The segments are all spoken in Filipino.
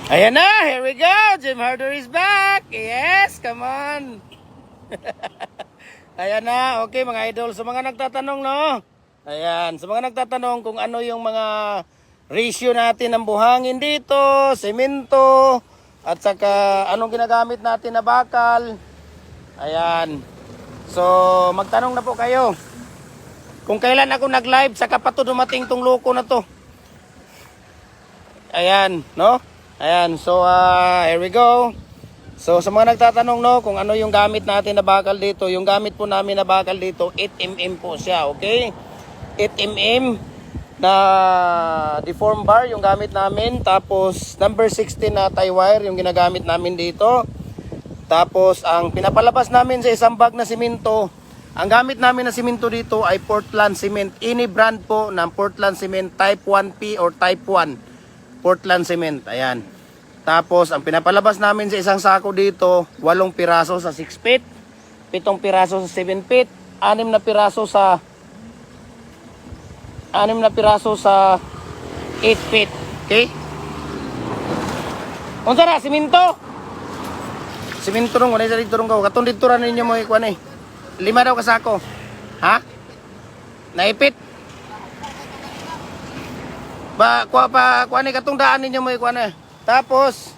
Ayan na, here we go. Jim Harder is back. Yes, come on. Ayan na, okay mga idol. Sa mga nagtatanong, no? Ayan, sa mga nagtatanong kung ano yung mga ratio natin ng buhangin dito, semento, at saka anong ginagamit natin na bakal. Ayan. So, magtanong na po kayo. Kung kailan ako nag-live, saka pa to dumating tong loko na to. Ayan, no? Ayan, so here we go. So sa mga nagtatanong, no, kung ano yung gamit natin na bakal dito, yung gamit po namin na bakal dito, 8mm po siya, okay? 8mm na deform bar yung gamit namin. Tapos number 16 na tie wire yung ginagamit namin dito. Tapos ang pinapalabas namin sa isang bag na simento, ang gamit namin na simento dito ay Portland Cement. Any brand po ng Portland Cement, type 1P or type 1 Portland Cement, ayan. Tapos ang pinapalabas namin sa isang sako dito, 8 piraso sa 6 feet, 7 piraso sa 7 feet, 6 na piraso sa 8 feet. Okay? Unsa na simento? Simento rong wala sa dito rong ko. Katong dito ra ninyo mo ikuan eh. 5 daw ka sako. Ha? Naipit. Kuha ni katong daan ninyo mo ikuan eh. Tapos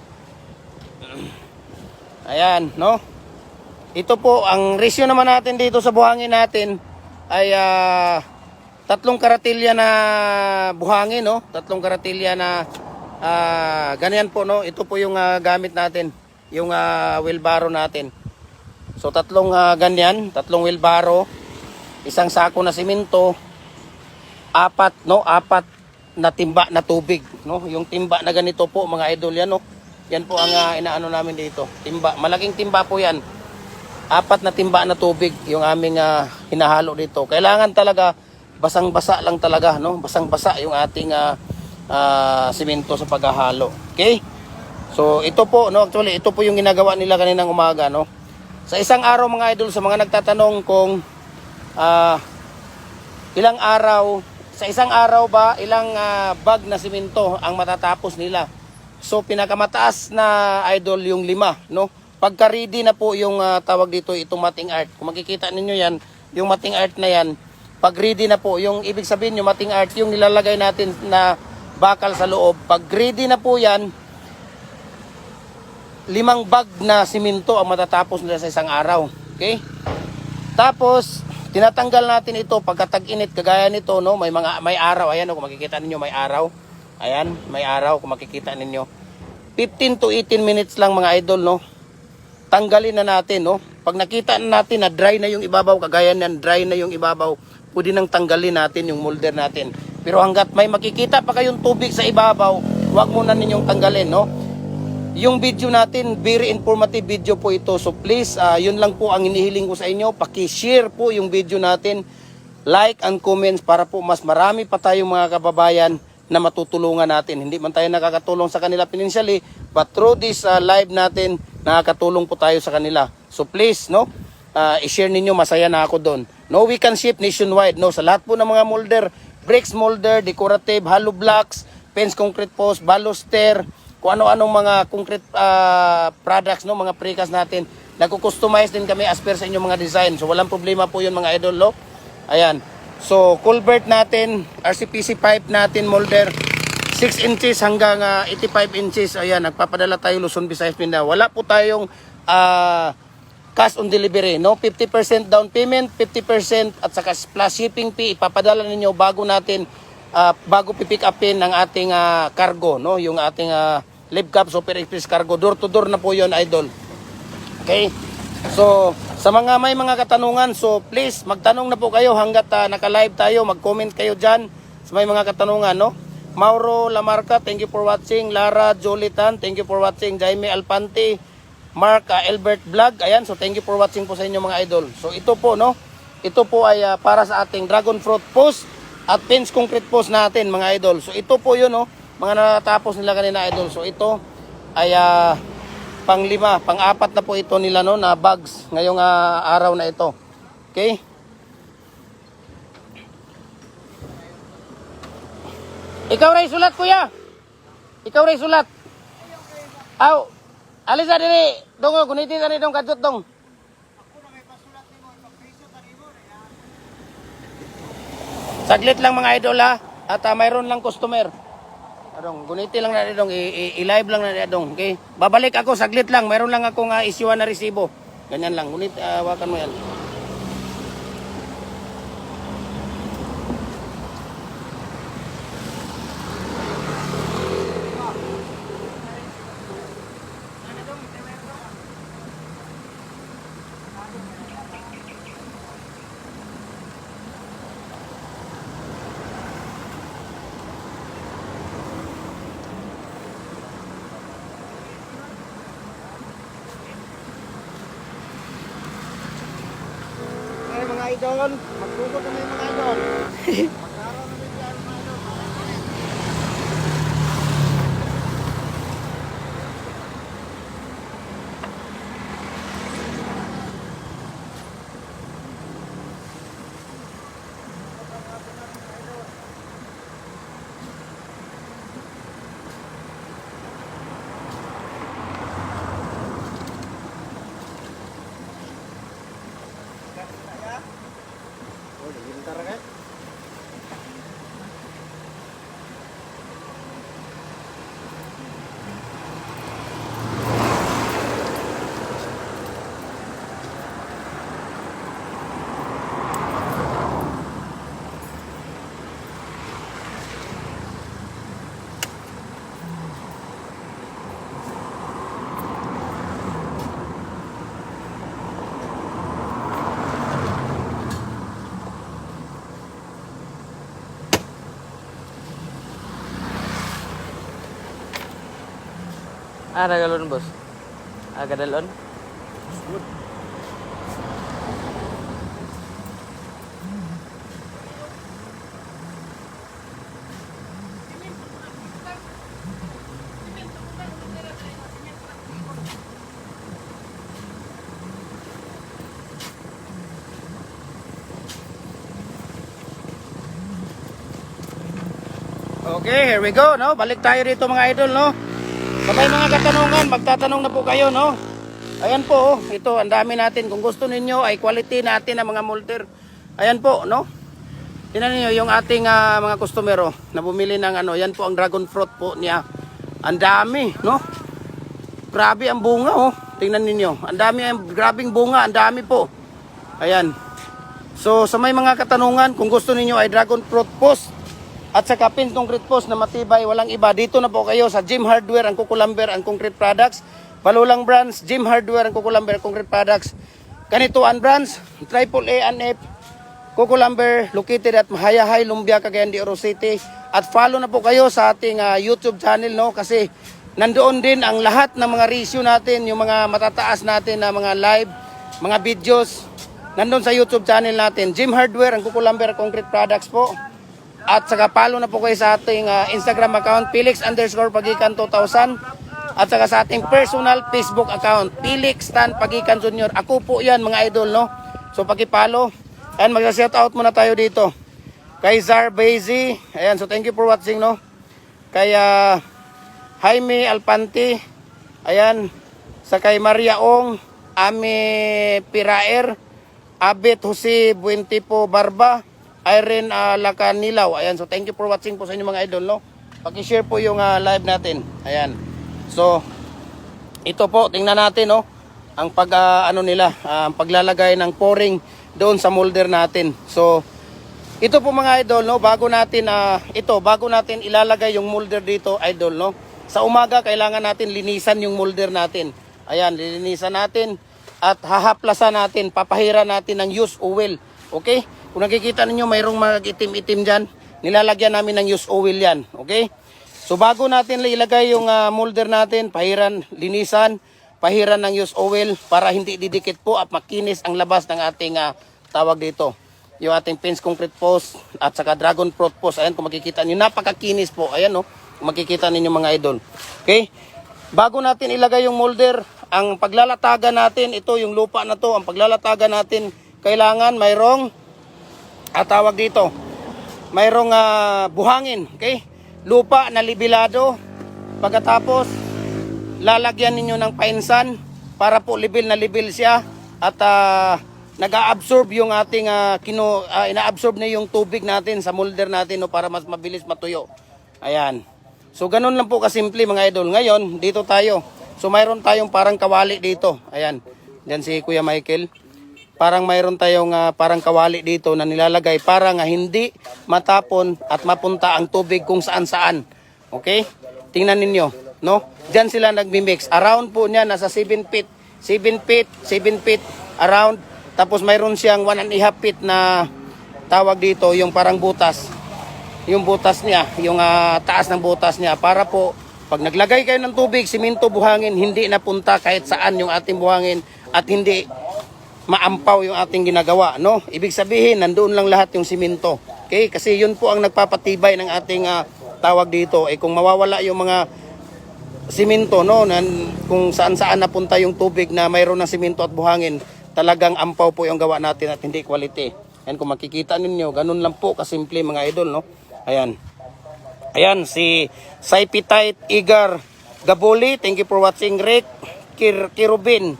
ayan, no? Ito po ang ratio naman natin dito sa buhangin natin ay 3 karatilya na buhangin, no? 3 karatilya na ganyan po, no? Ito po yung gamit natin, yung wheelbarrow natin. So 3 ganyan, 3 wheelbarrow, isang sako na simento, 4, no? 4 na timba na tubig, no? Yung timba na ganito po mga idol, yan, no? Yan po ang inaano namin dito, timba, malaking timba po yan. 4 na timba na tubig yung aming hinahalo dito. Kailangan talaga basang-basa lang talaga, no? Basang-basa yung ating simento sa paghahalo. Okay? So ito po, no, actually ito po yung ginagawa nila kaninang umaga, no? Sa isang araw mga idol, sa mga nagtatanong kung ilang araw, sa isang araw ba, ilang bag na simento ang matatapos nila. So pinakamataas na idol yung 5, no? Pagka ready na po yung tawag dito, itong mating art. Kung makikita ninyo yan, yung mating art na yan, pag ready na po, yung ibig sabihin yung mating art, yung nilalagay natin na bakal sa loob, pag ready na po yan, 5 bag na simento ang matatapos nila sa isang araw. Okay? Tapos tinatanggal natin ito pagka tag-init kagaya nito, no? May araw, ayan, no? Kung makikita ninyo may araw. Ayan, may araw kung makikita ninyo. 15 to 18 minutes lang mga idol, no? Tanggalin na natin, no? Pag nakita na natin na dry na yung ibabaw, kagaya niyan, dry na yung ibabaw, pwede nang tanggalin natin yung molder natin. Pero hanggat may makikita pa kayong tubig sa ibabaw, huwag muna ninyong tanggalin, no? Yung video natin, very informative video po ito. So please, yun lang po ang hinihiling ko sa inyo. Paki-share po yung video natin. Like and comments para po mas marami pa tayong mga kababayan na matutulungan natin. Hindi man tayo nakakatulong sa kanila financially, but through this live natin, nakakatulong po tayo sa kanila. So please, no, i-share ninyo, masaya na ako doon. No, we can ship nationwide, no, sa lahat po ng mga molder, bricks molder, decorative, hollow blocks, fence concrete post, baluster, kung ano-anong mga concrete products, no, mga precast natin. Nagko-customize din kami as per sa inyong mga design. So walang problema po 'yun mga idol, no. Ayan. So culvert natin, RCPC pipe natin, molder 6 inches hanggang 85 inches. Ayan, nagpapadala tayo Luzon, Visayas, Mindanao. Wala po tayong cash on delivery, no. 50% down payment, 50% at saka plus shipping fee ipapadala ninyo bago natin bago pipick upin ng ating cargo, no, yung ating Live Cap Super Express Cargo. Door to door na po 'yon, idol. Okay? So, sa may mga katanungan, so please magtanong na po kayo hangga't naka-live tayo, mag-comment kayo diyan sa may mga katanungan, no. Mauro Lamarca, thank you for watching. Lara Jolitan, thank you for watching. Jaime Alpante, Mark Albert Vlog. Ayan, so thank you for watching po sa inyo mga idol. So ito po, no. Ito po ay para sa ating dragon fruit post at fence concrete post natin mga idol. So ito po 'yun, no. Mga natapos nila kanina idol. So ito ay pang-5, pang-4 na po ito nila, no, na bags ngayong araw na ito. Okay? Ikaw ray sulat kuya. Ikaw ray sulat. Aw, alisa diri. Dongo, guniti tani dong kadtot dong. Saglit lang mga idol ha. At mayroon lang customer. Adong, guniti lang na dong, i-live lang na dong, okay? Babalik ako saglit lang. Mayroon lang akong issue na resibo. Ganyan lang. Ngunit hawakan mo yan. Ay mga idol, magtulog kami mga idol. Magkaroon na rin yan mga idol. Oh, digintar ka? Nagalon boss. Gadalon. Good. Okay, here we go, no? Balik tayo dito mga idol, no? Sa may mga katanungan, magtatanong na po kayo, no? Ayan po, oh, ito, ang dami natin. Kung gusto ninyo, ay quality natin ng mga molder. Ayan po, no? Tingnan niyo yung ating mga customer, oh, na bumili ng ano, yan po ang dragon fruit po niya. Ang dami, no? Grabe ang bunga, oh. Tingnan ninyo. Ang dami, grabing bunga, ang dami po. Ayan. So, sa may mga katanungan, kung gusto ninyo ay dragon fruit post at saka pin concrete post na matibay, walang iba, dito na po kayo sa Gym Hardware and Kukulamber and Concrete Products. Balulang brands, Gym Hardware and Kukulamber Concrete Products. Kanituan brands, AAA and F, Kukulamber, located at Mahayahay, Lumbia, Cagayan de Oro City. At follow na po kayo sa ating YouTube channel, no? Kasi nandoon din ang lahat ng mga ratio natin, yung mga matataas natin na mga live, mga videos, nandoon sa YouTube channel natin, Gym Hardware and Kukulamber Concrete Products po. At saka follow na po kayo sa ating Instagram account, Felix_Pagikan 2000. At saka sa ating personal Facebook account, Felix Tan Pagikan Jr. Ako po yan mga idol, no? So paki-follow. And magsa-shoutout muna tayo dito. Kay Zar Bazy. Ayan, so thank you for watching, no? Kay Jaime Alpanti. Ayan. Sa kay Maria Ong, Ami Piraer, Abet Jose Buentipo Barba, Irene Lacanilaw. Ayan, so thank you for watching po sa inyo mga idol, no? Paki-share po yung live natin. Ayan. So ito po, tingnan natin, no? Ang ano nila, ang paglalagay ng pouring doon sa molder natin. So ito po mga idol, no, bago natin ilalagay yung molder dito, idol, no. Sa umaga kailangan natin linisan yung molder natin. Ayan, lilinisan natin at hahaplasan natin, papahira natin ng used oil. Okay? Kung nakikita ninyo mayroong mga itim-itim dyan, nilalagyan namin ng used oil yan. Okay? So bago natin ilagay yung molder natin, linisan, pahiran ng used oil para hindi didikit po at makinis ang labas ng ating tawag dito. Yung ating fence concrete post at saka dragon fruit post. Ayan, kung makikita nyo, napakakinis po. Ayan, no? Kung makikita ninyo mga idol. Okay? Bago natin ilagay yung molder, ang paglalatagan natin, ito yung lupa na to, ang paglalatagan natin, kailangan mayroong tawag dito, mayroong buhangin, okay? Lupa na libilado. Pagkatapos lalagyan ninyo ng painsan para po level na level siya at nag-a-absorb yung ating ina-absorb na yung tubig natin sa molder natin no, para mas mabilis matuyo. Ayan. So ganun lang po kasimple mga idol. Ngayon, dito tayo. So mayroon tayong parang kawali dito. Ayan. Diyan si Kuya Michael. Parang mayroon tayong parang kawali dito na nilalagay para nga hindi matapon at mapunta ang tubig kung saan-saan. Okay? Tingnan ninyo, no? Diyan sila nagmi-mix. Around po niya nasa 7 feet, 7 feet, 7 feet around. Tapos mayroon siyang 1.5 feet na tawag dito, yung parang butas. Yung butas niya, yung taas ng butas niya para po pag naglagay kayo ng tubig, simento, buhangin, hindi napunta kahit saan yung ating buhangin at hindi maampaw yung ating ginagawa, no? Ibig sabihin, nandoon lang lahat yung simento. Okay? Kasi yun po ang nagpapatibay ng ating tawag dito. Kung mawawala yung mga simento, no? Kung saan-saan napunta yung tubig na mayroon ng simento at buhangin, talagang ampaw po yung gawa natin at hindi quality. Yan, kung makikita ninyo, ganun lang po kasimple mga idol, no? Ayan. Ayan, si Saipitite Igar Gabuli, thank you for watching. Rick Kirubin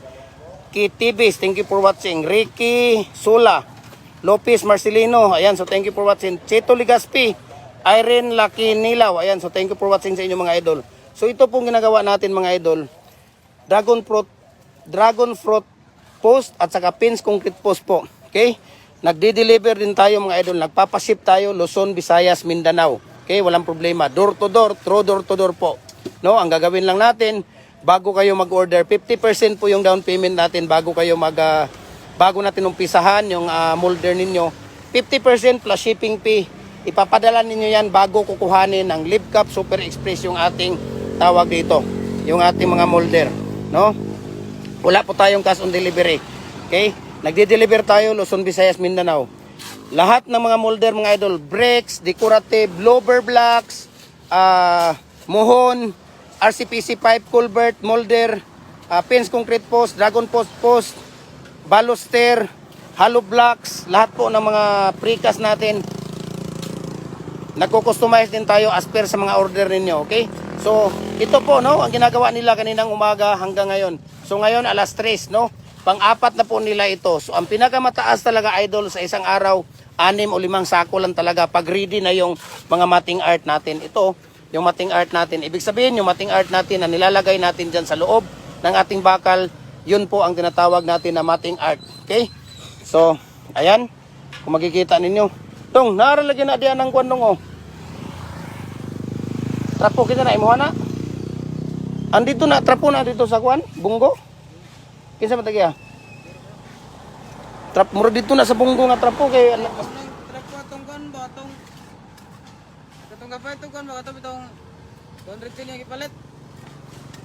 Kitibis, thank you for watching. Ricky Sula Lopez Marcelino, ayan, so thank you for watching. Chito Ligaspi, Irene Lakinilaw, ayan, so thank you for watching sa inyo mga idol. So ito pong ginagawa natin mga idol, dragon fruit post at saka pins concrete post po. Okay? Nagde-deliver din tayo mga idol, nagpapaship tayo Luzon, Visayas, Mindanao. Okay, walang problema. Door to door, through door to door po. No, ang gagawin lang natin, bago kayo mag-order, 50% po yung down payment natin bago kayo bago natin umpisahan yung molder ninyo. 50% plus shipping fee. Ipapadala ninyo yan bago kukuhanin ng Live Cup Super Express yung ating tawag dito, yung ating mga molder, no? Wala po tayong cash on delivery. Okay? Nagde-deliver tayo Luzon, Visayas, Mindanao. Lahat ng mga molder mga idol, bricks, decorative, lower blocks, muhon, RCPC pipe, culvert, molder, pins concrete post, dragon post, baluster, hollow blocks, lahat po ng mga precast natin. Nagko-customize din tayo as per sa mga order ninyo, okay? So, ito po, no, ang ginagawa nila kaninang umaga hanggang ngayon. So, ngayon alas 3, no? Pang-apat na po nila ito. So, ang pinakamataas talaga idol sa isang araw, 6 o 5 sako lang talaga pag ready na yung mga mating art natin. Ito, yung mating art natin. Ibig sabihin, yung mating art natin na nilalagay natin dyan sa loob ng ating bakal, yun po ang tinatawag natin na mating art. Okay? So, ayan. Kung makikita ninyo. Tong, naaralagyan na diyan ng kwanong, oh. Trapo kita na, imuha na. Andito na, trapo na dito sa kwan, bunggo. Kinsa matagya? Trap, muro dito na sa bunggo nga trapo kay Trapo atong kan ba atong katong gapay to kan ba katong itong 210 yung ipalit.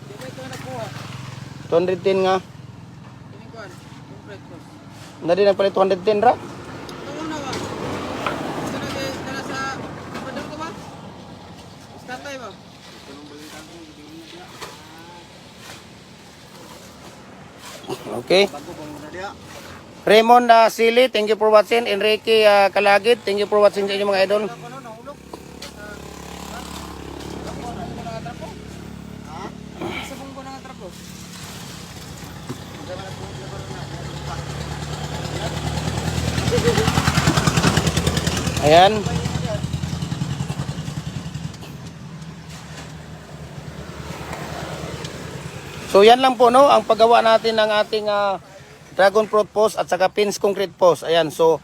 Di ba ito nakuha? 210 nga. Ini kuan, complete ko. Nadi nagpalit 210 ra. Ito na ba? Ito na kaya sa padang ko ba? Statay ba? Okay. Raymond Sili, thank you for watching. Enrique Kalagit, thank you for watching sa inyo mga idol. Ayan. So yan lang po, no, ang paggawa natin ng ating dragon fruit post at saka pins concrete post. Ayan, so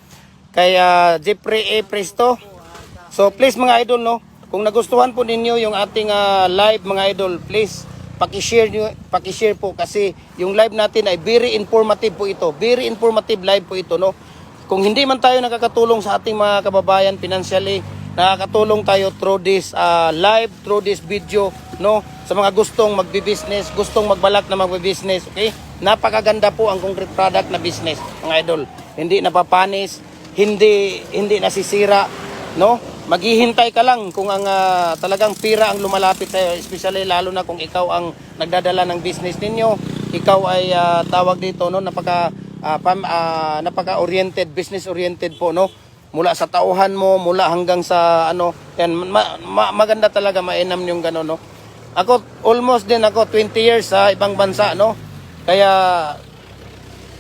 kay Jeffrey A. Presto. So please mga idol, no, kung nagustuhan po ninyo yung ating live mga idol, please paki-share po kasi yung live natin ay very informative po ito. Very informative live po ito, no. Kung hindi man tayo nakakatulong sa ating mga kababayan financially, nakakatulong tayo through this live, through this video, no, sa mga gustong magbi-business, gustong magbalak na magbi-business, okay? Napakaganda po ang concrete product na business, mga idol. Hindi napapanis, hindi nasisira, no? Maghihintay ka lang kung ang talagang pira ang lumalapit sa'yo, especially lalo na kung ikaw ang nagdadala ng business ninyo, ikaw ay tawag dito, no, napaka-oriented, business-oriented po, no? Mula sa tauhan mo, mula hanggang sa ano, yan, maganda talaga, mainam yung gano'n, no? Ako almost din ako 20 years sa ibang bansa, no? Kaya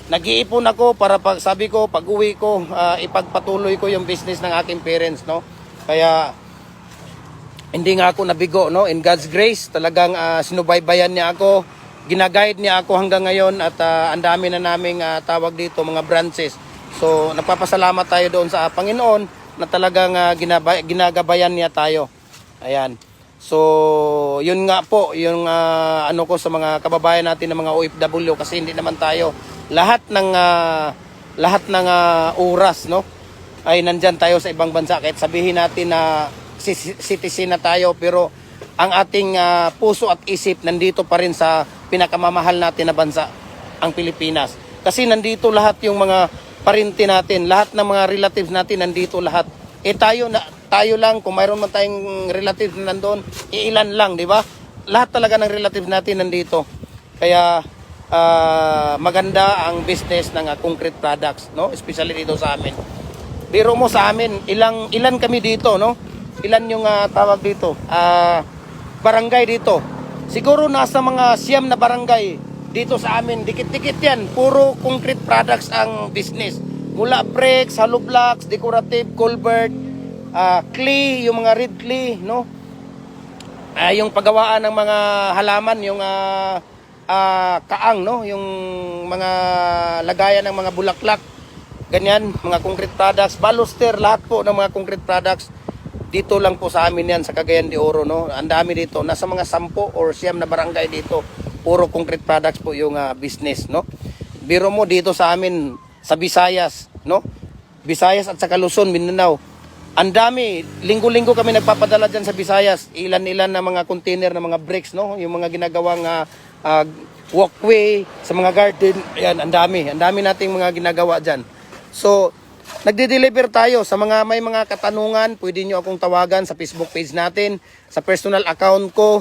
nag-iipon ako para sabi ko pag-uwi ko ipagpatuloy ko yung business ng aking parents, no? Kaya hindi nga ako nabigo, no? In God's grace, talagang sinubaybayan niya ako, ginaguide niya ako hanggang ngayon at ang dami na naming tawag dito mga branches. So nagpapasalamat tayo doon sa Panginoon na talagang ginagabayan niya tayo. Ayan. So, yun nga po, yung ano ko sa mga kababayan natin ng mga OFW kasi hindi naman tayo lahat ng oras, no? Ay nandyan tayo sa ibang bansa kahit sabihin natin na citizen na tayo pero ang ating puso at isip nandito pa rin sa pinakamamahal natin na bansa, ang Pilipinas. Kasi nandito lahat yung mga parinti natin, lahat ng mga relatives natin nandito lahat. Tayo lang, kung mayroon man tayong relatives na nandoon, ilan lang, di ba? Lahat talaga ng relatives natin nandito. Kaya maganda ang business ng concrete products, no? Especially dito sa amin. Biro mo sa amin, ilan kami dito, no? Ilan yung tawag dito? Barangay dito. Siguro nasa mga 9 na barangay dito sa amin. Dikit-dikit yan. Puro concrete products ang business. Mula bricks, hollow blocks, decorative, culvert, clay, yung mga red clay, no? Yung paggawaan ng mga halaman, yung kaang, no? Yung mga lagayan ng mga bulaklak, ganyan, mga concrete products, baluster, lahat po ng mga concrete products. Dito lang po sa amin yan, sa Cagayan de Oro, no? Ang dami dito, nasa mga 10 or 9 na barangay dito, puro concrete products po yung business, no? Biro mo dito sa amin, sa Visayas, no? Visayas at saka Luzon, Mindanao. Ang dami, linggo-linggo kami nagpapadala dyan sa Visayas. Ilan-ilan na mga container na mga bricks, no? Yung mga ginagawang walkway sa mga garden. Ayan, ang dami nating mga ginagawa dyan. So, nagde-deliver tayo sa mga may mga katanungan. Pwede nyo akong tawagan sa Facebook page natin, sa personal account ko,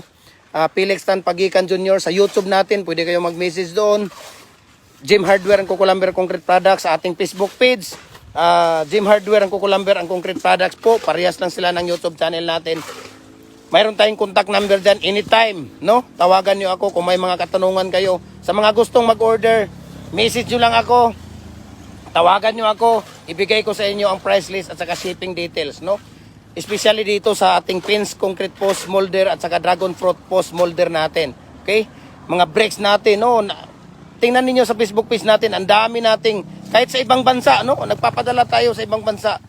Felix Tan Pagikan Jr. Sa YouTube natin, pwede kayo mag-message doon. Jim Hardware and Kukulamber Concrete Products sa ating Facebook page. Jim Hardware and Kukulamber ang Concrete Products po. Parehas lang sila ng YouTube channel natin. Mayroon tayong contact number dyan anytime, no? Tawagan nyo ako kung may mga katanungan kayo. Sa mga gustong mag-order, message nyo lang ako. Tawagan nyo ako. Ibigay ko sa inyo ang price list at saka shipping details, no? Especially dito sa ating pins, concrete post molder at saka dragon fruit post molder natin. Okay? Mga bricks natin, no? Tingnan niyo sa Facebook page natin, ang dami nating, kahit sa ibang bansa, no? Nagpapadala tayo sa ibang bansa.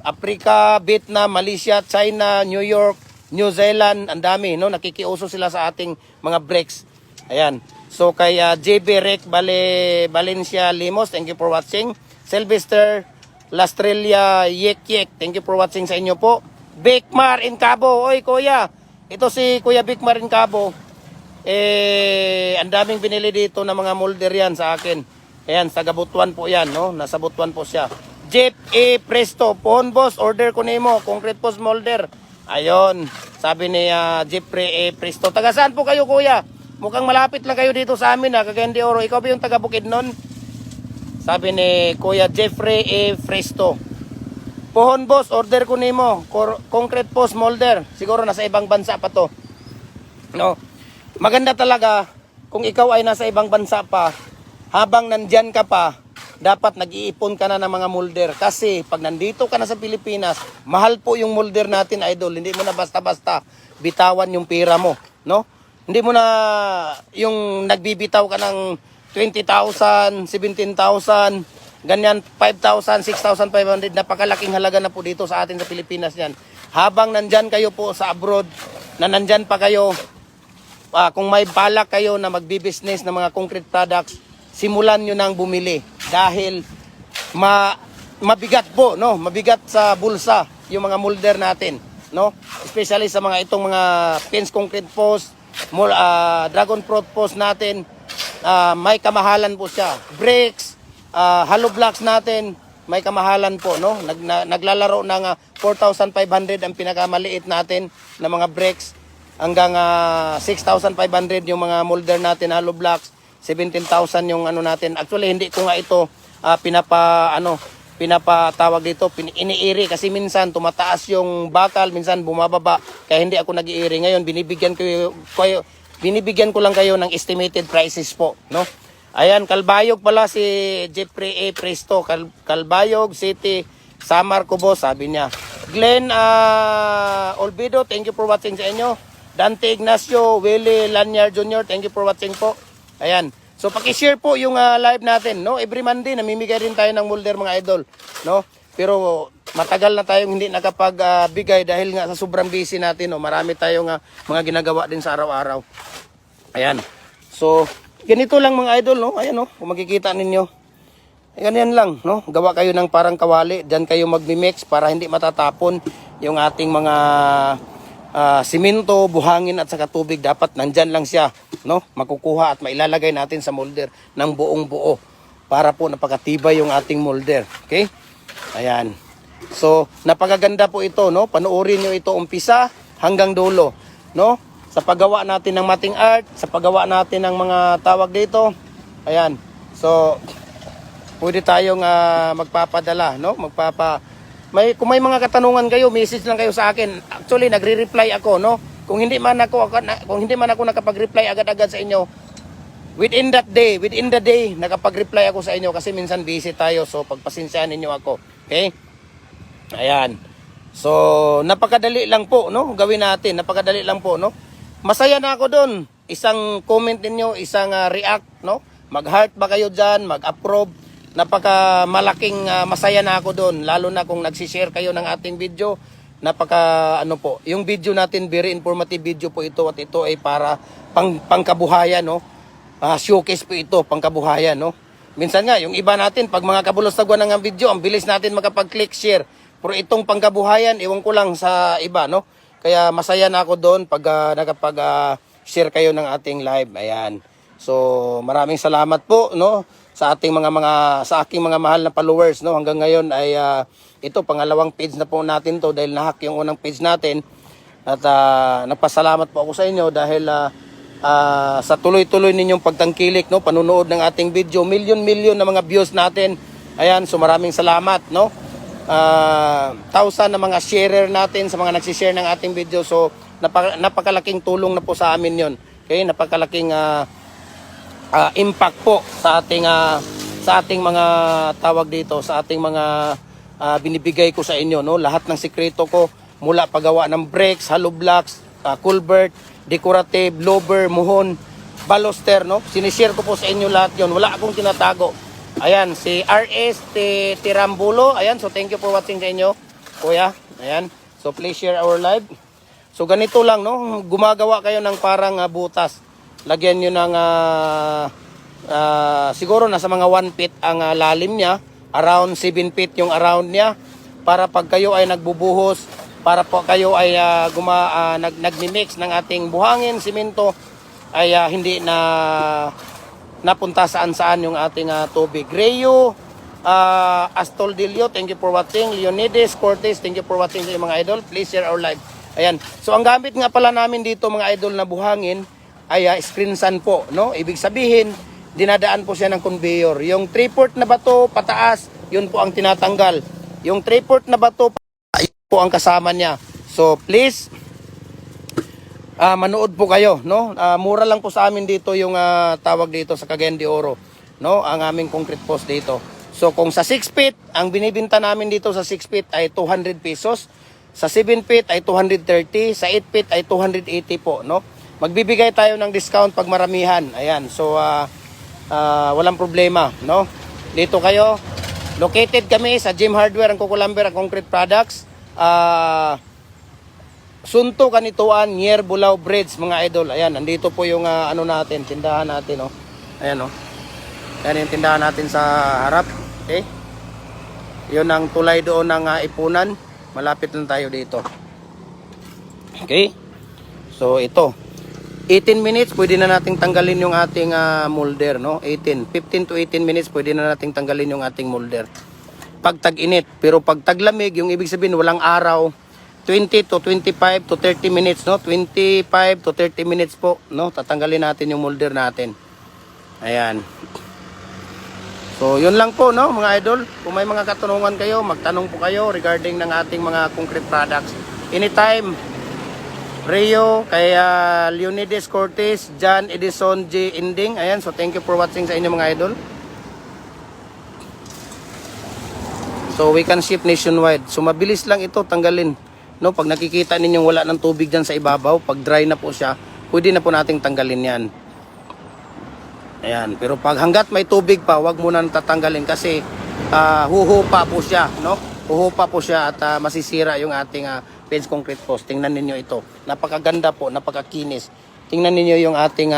Africa, Vietnam, Malaysia, China, New York, New Zealand, ang dami, no? Nakikiuso sila sa ating mga bricks. Ayan. So kay JB Rec Valencia Limos, thank you for watching. Sylvester Lastrella Yek, thank you for watching sa inyo po. Bigmar in Cabo, oy kuya. Ito si Kuya Bigmar in Cabo. Ang daming binili dito ng mga molder yan sa akin. Ayan, sa Butuan po yan, no? Nasa Butuan po siya. Jeep Presto, Pohon Boss, order ko nimo, concrete post molder. Ayon, sabi ni Jeffrey Presto. Taga saan po kayo, kuya? Mukhang malapit lang kayo dito sa amin, Cagayan de Oro. Ikaw ba yung taga Bukidnon? Sabi ni Kuya Jeffrey Presto. Pohon Boss, order ko nimo, concrete post molder. Siguro nasa ibang bansa pa to. No? Maganda talaga kung ikaw ay nasa ibang bansa pa, habang nandyan ka pa, dapat nag-iipon ka na ng mga molder. Kasi pag nandito ka na sa Pilipinas, mahal po yung molder natin, idol. Hindi mo na basta-basta bitawan yung pera mo, no? Hindi mo na yung nagbibitaw ka ng 20,000, 17,000, ganyan, 5,000, 6,500. Napakalaking halaga na po dito sa atin sa Pilipinas yan. Habang nandyan kayo po sa abroad, na nandyan pa kayo, kung may balak kayo na magbi-business ng mga concrete products, simulan nyo nang bumili dahil mabigat po, no? Mabigat sa bulsa yung mga molder natin, no? Especially sa mga itong mga pins concrete post, dragon fruit post natin, may kamahalan po siya. Bricks, hollow blocks natin, may kamahalan po, no? Naglalaro ng 4,500 ang pinakamaliit natin na mga bricks. Hanggang 6,500 yung mga molder natin, hollow blocks, 17,000 yung ano natin. Actually, hindi ko nga ito pinapatawag dito, iniiri kasi minsan tumataas yung bakal, minsan bumababa, kaya hindi ako nag-iiri. Ngayon binibigyan ko lang kayo ng estimated prices po, no? Ayan, Kalbayog pala si Jeffrey A. Presto, Kalbayog City, Samar Kubo, sabi niya. Glenn Olvido, thank you for watching sa inyo. Dante Ignacio, Willie Lanyar Jr., thank you for watching po. Ayan. So paki-share po yung live natin, no? Every Monday namimigay rin tayo ng molder mga idol, no? Pero matagal na tayong hindi nakapagbigay dahil nga sa sobrang busy natin, no? Marami tayong mga ginagawa din sa araw-araw. Ayan. So ganito lang mga idol, no? Ayan, no? Kung makikita ninyo. Ganyan lang, no? Gawa kayo ng parang kawali, diyan kayo magmi-mix para hindi matatapon yung ating mga simento, buhangin at saka tubig. Dapat nandyan lang siya, no? Makukuha at mailalagay natin sa molder ng buong buo para po napakatibay yung ating molder. Okay? Ayan. So, napakaganda po ito, no? Panoorin nyo ito umpisa hanggang dulo, no? Sa paggawa natin ng mating art, sa paggawa natin ng mga tawag dito. Ayan. So, pwede tayong magpapadala, no? Kung may mga katanungan kayo, message lang kayo sa akin. Actually, nagre-reply ako, no? Kung hindi man ako nakapag-reply agad-agad sa inyo, within the day, nakapag-reply ako sa inyo kasi minsan busy tayo. So, pagpasensyahan ninyo ako. Okay? Ayan. So, napakadali lang po, no? Gawin natin. Napakadali lang po, no? Masaya na ako doon. Isang comment ninyo, isang react, no? Mag-heart ba kayo dyan? Mag-approve. Napaka-malaking masaya na ako doon. Lalo na kung nagsishare kayo ng ating video. Yung video natin, very informative video po ito. At ito ay para pangkabuhayan, no? Showcase po ito, pangkabuhayan, no? Minsan nga, yung iba natin, pag mga kabulostagwan ng video, ang bilis natin makapag-click, share. Pero itong pangkabuhayan, iwan ko lang sa iba, no? Kaya masaya na ako doon pag nakapag-share kayo ng ating live. Ayan. So, maraming salamat po, no? Sa ating sa aking mga mahal na followers, no? Hanggang ngayon ay ito pangalawang page na po natin to dahil nahack yung unang page natin. At nagpasalamat po ako sa inyo dahil sa tuloy-tuloy ninyong pagtangkilik, no? Panunood ng ating video, million na mga views natin. Ayan, so maraming salamat, no? 1,000 na mga sharer natin sa mga nagsishare ng ating video. So napakalaking tulong na po sa amin yon. Okay, napakalaking impact po sa ating mga tawag dito, sa ating mga binibigay ko sa inyo, no? Lahat ng sikreto ko mula paggawa ng bricks, hollow blocks, culvert, decorative, lower, muhon, baluster, no? Sinishare ko po sa inyo lahat yon. Wala akong tinatago. Ayan, si RS Tirambulo. Ayan, so thank you for watching sa inyo, kuya. Ayan, so please share our live. So ganito lang, no? Gumagawa kayo ng parang butas. Lagyan nyo ng siguro nasa mga 1 feet ang lalim niya. Around 7 feet yung around niya. Para pag kayo ay nagbubuhos, para po kayo ay nagmi-mix ng ating buhangin, simento, ay hindi na napunta saan-saan yung ating tubig. Rayo, Astoldillo, thank you for watching. Leonides Cortez, thank you for watching sa mga idol. Please share our live. Ayan. So ang gamit nga pala namin dito mga idol na buhangin ay screen sand po, no? Ibig sabihin, dinadaan po siya ng conveyor. Yung 3/4 na bato pataas, yun po ang tinatanggal. Yung 3/4 na bato yun po ang kasama niya. So please manood po kayo, no? Mura lang po sa amin dito yung tawag dito sa Cagayan de Oro, no? Ang aming concrete post dito. So kung sa 6 feet, ang binibenta namin dito sa 6 feet ay 200 pesos. Sa 7 feet ay 230, sa 8 feet ay 280 po, no? Magbibigay tayo ng discount pag maramihan. Ayan. So walang problema, no? Dito kayo. Located kami sa Gym Hardware, ang Kukulamber, ang Concrete Products. Sunto Kanituan, near Bulao Bridge, mga idol. Ayan, nandito po yung natin, tindahan natin, oh. Ayan, oh. Ayan yung tindahan natin sa harap. Okay? Yun ang tulay doon ng Ipunan. Malapit lang tayo dito. Okay? So, ito. 18 minutes, pwede na nating tanggalin yung ating molder, no? 15 to 18 minutes, pwede na nating tanggalin yung ating molder. Pag tag-init. Pero pag taglamig, yung ibig sabihin, walang araw, 20 to 25 to 30 minutes, no? 25 to 30 minutes po, no? Tatanggalin natin yung molder natin. Ayan. So, So, yun lang po, no, mga idol. Kung may mga katanungan kayo, magtanong po kayo regarding ng ating mga concrete products. Anytime, Rio, kay Leonidas Cortez, John Edison J. Inding. Ayan, so thank you for watching sa inyo mga idol. So, we can ship nationwide. So, mabilis lang ito tanggalin. No, pag nakikita ninyong wala ng tubig dyan sa ibabaw, pag dry na po siya, pwede na po nating tanggalin yan. Ayan, pero pag hanggat may tubig pa, wag muna tatanggalin kasi huhupa po siya, no? Huhupa po siya at masisira yung ating fence concrete post. Tingnan ninyo ito. Napakaganda po, napakakinis. Tingnan ninyo yung ating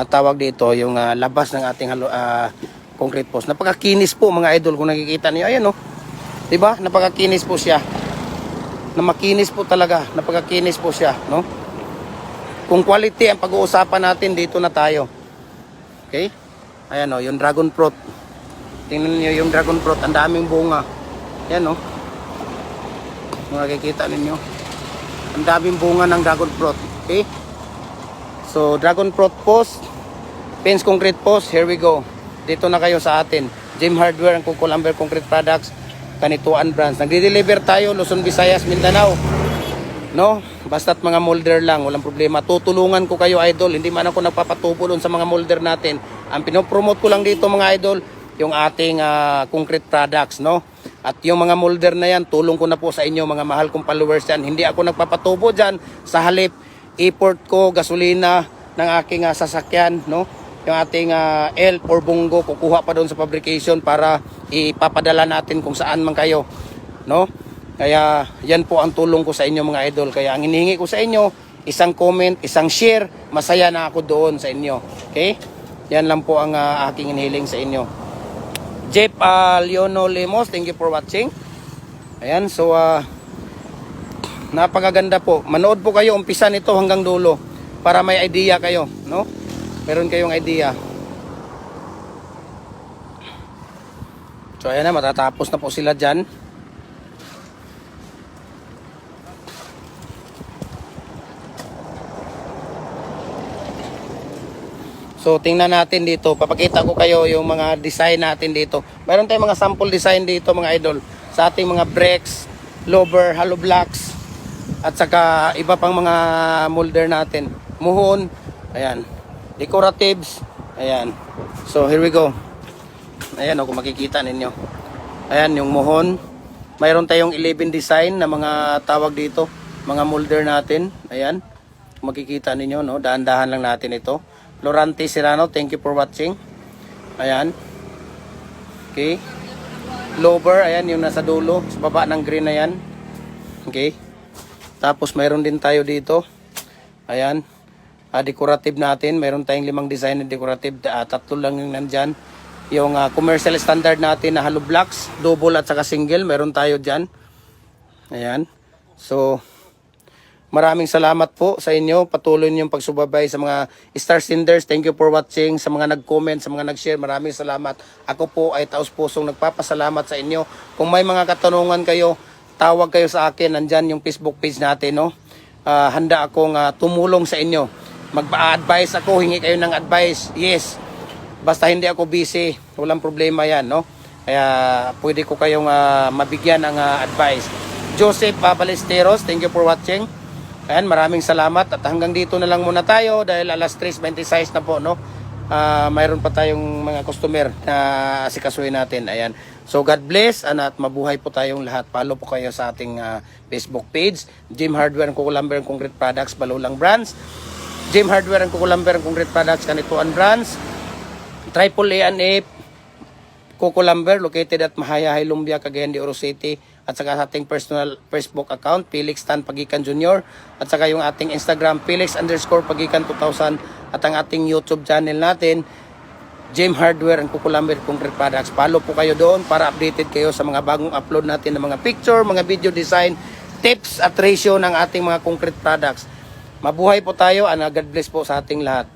tawag dito, yung labas ng ating concrete post. Napakakinis po mga idol kung nakikita niyo. Ayan, no? 'Di ba? Napakakinis po siya. Makinis po talaga, napakakinis po siya, no? Kung quality ang pag-uusapan natin, dito na tayo. Okay? Ayan o, yung dragon fruit. Tingnan niyo yung dragon fruit. Ang daming bunga. Ayan o. Kung nakikita ninyo. Ang daming bunga ng dragon fruit. Okay? So, dragon fruit post. Fence concrete post. Here we go. Dito na kayo sa atin. Jim Hardware and Kuko Lumber Concrete Products. Kanituan Brands. Nagde-deliver tayo. Luzon, Visayas, Mindanao. No? Basta't mga molder lang, walang problema. Tutulungan ko kayo, idol. Hindi man ako nagpapatubo doon sa mga molder natin. Ang pinopromote ko lang dito, mga idol, yung ating concrete products, no? At yung mga molder na yan, tulong ko na po sa inyo, mga mahal kong followers yan. Hindi ako nagpapatubo dyan. Sa halip, import ko, gasolina ng aking sasakyan, no? Yung ating elf or bunggo, kukuha pa doon sa fabrication para ipapadala natin kung saan man kayo, no? Kaya yan po ang tulong ko sa inyo mga idol. Kaya ang hinihingi ko sa inyo, isang comment, isang share, masaya na ako doon sa inyo. Okay? Yan lang po ang aking hinihiling sa inyo. Jeff Leono Lemos, thank you for watching. Ayan, so napakaganda po. Manood po kayo, umpisa nito hanggang dulo para may idea kayo, no? Meron kayong idea. So ayan na, matatapos na po sila dyan. So tingnan natin dito, papakita ko kayo yung mga design natin dito. Mayroon tayong mga sample design dito mga idol sa ating mga bricks, lower, hollow blocks at saka iba pang mga molder natin. Muhon, ayan, decoratives, ayan. So here we go. Ayan o, kung makikita ninyo. Ayan yung muhon. Mayroon tayong 11 design na mga tawag dito, mga molder natin. Ayan, kung makikita ninyo, no, dahan-dahan lang natin ito. Lorante Serrano, thank you for watching. Ayan. Okay. Lower, ayan yung nasa dulo. Sa baba ng green na yan. Okay. Tapos mayroon din tayo dito. Ayan. Decorative natin. Mayroon tayong 5 design na decorative. 3 lang yung nandyan. Yung commercial standard natin na hollow blocks, double at saka single. Mayroon tayo dyan. Ayan. So, maraming salamat po sa inyo. Patuloy niyong pagsubaybay sa mga star senders. Thank you for watching. Sa mga nag-comment, sa mga nag-share, maraming salamat. Ako po ay taos-pusong nagpapasalamat sa inyo. Kung may mga katanungan kayo, tawag kayo sa akin. Nandyan yung Facebook page natin, no? Handa akong tumulong sa inyo. Mag-advise ako, hingi kayo ng advice. Yes. Basta hindi ako busy, walang problema yan, no? Kaya pwede ko kayong mabigyan ng advice. Joseph Balesteros, thank you for watching. Ayan, maraming salamat at hanggang dito na lang muna tayo dahil alas 3:26 na po, no? Mayroon pa tayong mga customer na asikasuhin natin. Ayan. So God bless at mabuhay po tayong lahat. Follow po kayo sa ating Facebook page, Jim Hardware and Kuko Lumber and Concrete Products, Balulang Brands. Jim Hardware and Kuko Lumber and Concrete Products, Kanituan Brands. Triple A&F Kuko Lumber located at Mahaya, Lumbia, Cagayan de Oro City. At saka sa ating personal Facebook account, Felix Tan Pagikan Jr. At saka yung ating Instagram, Felix_Pagikan 2000. At ang ating YouTube channel natin, Jim Hardware and Kuko Lumber Concrete Products. Follow po kayo doon para updated kayo sa mga bagong upload natin ng mga picture, mga video design, tips at ratio ng ating mga concrete products. Mabuhay po tayo and God bless po sa ating lahat.